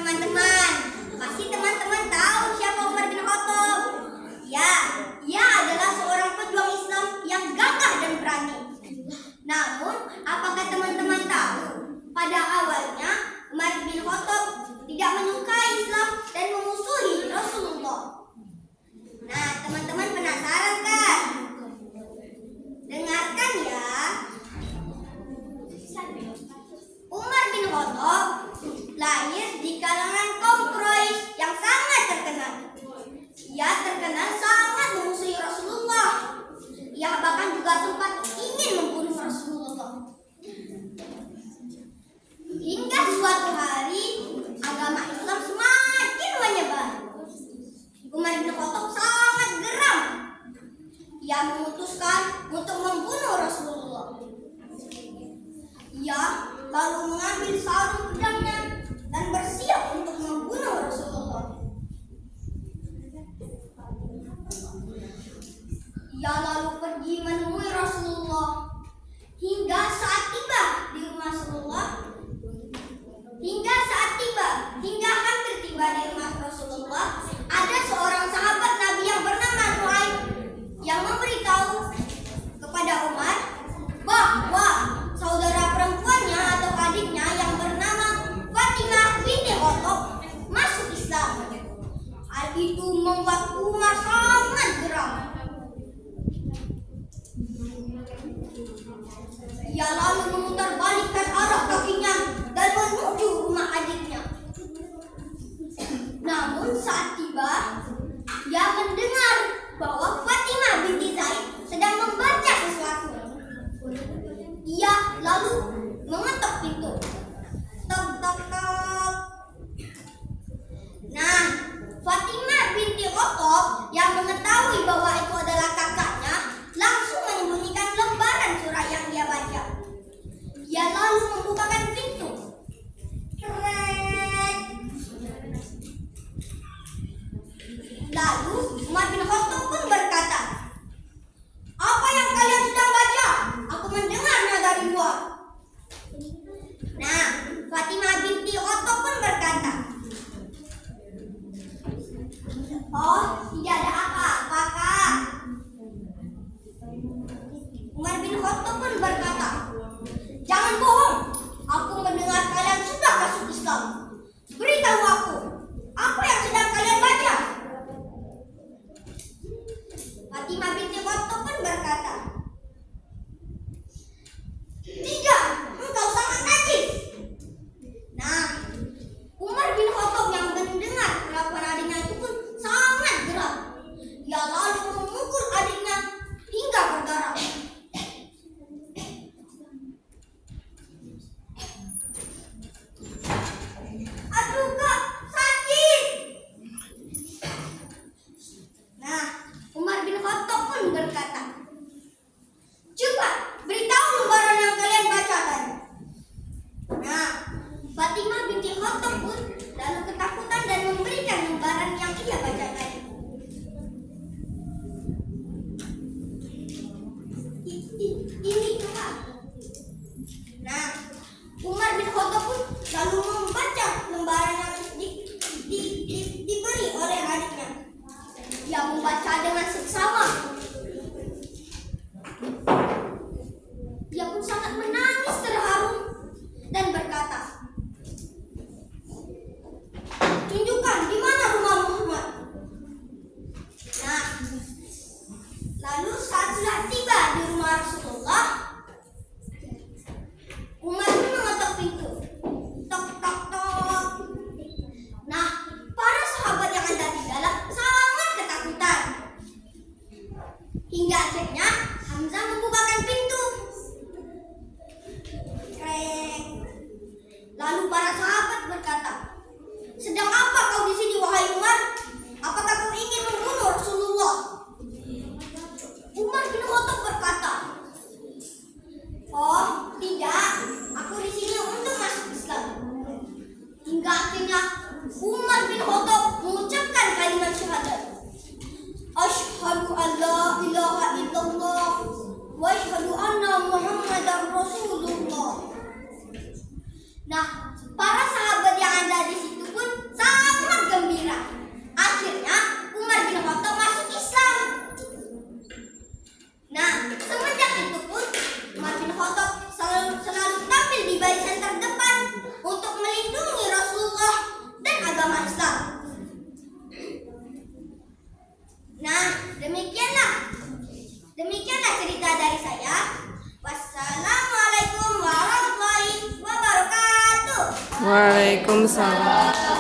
teman-teman. Pasti teman-teman tahu siapa Umar bin Khattab. Ya, ia adalah seorang pejuang Islam yang gagah dan berani. Namun, apakah teman-teman tahu? Pada awalnya, Umar bin Khattab tidak menyukai Islam dan memusuhi Rasulullah. Nah, teman-teman penasaran kan? Dengarkan ya. Umar bin Khattab lahir di kalangan kaum Quraisy yang sangat terkenal. Ia terkenal sangat memusuhi Rasulullah. Ia bahkan juga sempat ingin membunuh Rasulullah. Hingga suatu hari agama Islam semakin menyebar. Umar bin Khattab sangat geram. Ia memutuskan untuk membunuh Rasulullah. Ia lalu mengambil sarung pedangnya dan bersiap untuk membunuh Rasulullah. Ia lalu pergi menemui Rasulullah. Hingga saat tiba di rumah Rasulullah, hingga hampir tiba di rumah Rasulullah, ada seorang sahabat Nabi yang bernama Nuaim yang memberitahu kepada Umar bahwa saudara perempuannya atau adiknya yang bernama Fatimah binti Khattab masuk Islam. Hal itu membuat Umar sangat geram. Ia lalu memutarbalikkan arah kakinya dan menuju rumah adiknya. Namun saat tiba, ia mendengar bahwa Fatimah binti Zaid sedang membaca sesuatu. Ia lalu mengetuk pintu. Tok tok tok. Nah, Fatimah binti Khattab yang mengetahui bahwa itu adalah kakaknya langsung menyembunyikan lembaran surah yang dia baca. Ia lalu membukakan pintu. Krek. Lalu Umar bin Khattab pun berkata, "Apa yang kalian sedang baca? Aku mendengarnya dari luar." Nah, Fatimah binti Khattab pun berkata, "Oh, tidak ada apa-apa, Kak." Umar bin Khattab pun berkata, "Jangan bohong, aku mendengar kalian sudah masuk Islam. Beritahu aku, apa yang sedang kalian baca?" Fatimah binti Khattab pun berkata, "Tidak, engkau sangat najis." Nah, Umar bin Khattab yang mendengar perlakuan adiknya itu pun sangat geram. Ia lalu memukul adiknya hingga berdarah. "Aduh Kak, sakit." Nah, Umar bin Khattab pun berkata, "Coba beritahu lembaran yang kalian baca tadi." Nah, Fatimah binti Khattab pun lalu ketakutan dan memberikan lembaran yang ia baca tadi. Ini Kak. Nah, Umar bin Khattab pun lalu membaca lembaran yang diberi oleh adiknya. Ia membaca dengan seksama. Ia pun sangat menangis terharu dan berkata, "Tunjukkan di mana rumah Muhammad." Nah, lalu saat sudah tiba di rumah Rasulullah, Umar pun mengetuk pintu. Tok tok tok. Nah, para sahabat yang ada di dalam sangat ketakutan. Hingga akhirnya Hamzah membukakan pintu. Krek. Lalu para sahabat berkata, "Sedang apa kau di sini, wahai Umar? Apakah kau ingin membunuh Rasulullah?" Umar bin Khattab berkata, "Oh, tidak. Aku di sini untuk masuk Islam." Hingga akhirnya Umar bin Khattab mengucapkan kalimat syahadat. "Asyhadu an la ilaha illallah wa asyhadu anna Muhammadar Rasulullah." Nah, para sahabat yang ada di situ pun Nah, semenjak itu pun Umar bin Khattab selalu tampil di barisan terdepan untuk melindungi Rasulullah dan agama Islam. Nah, demikianlah cerita dari saya. Wassalamualaikum warahmatullahi wabarakatuh. Waalaikumsalam.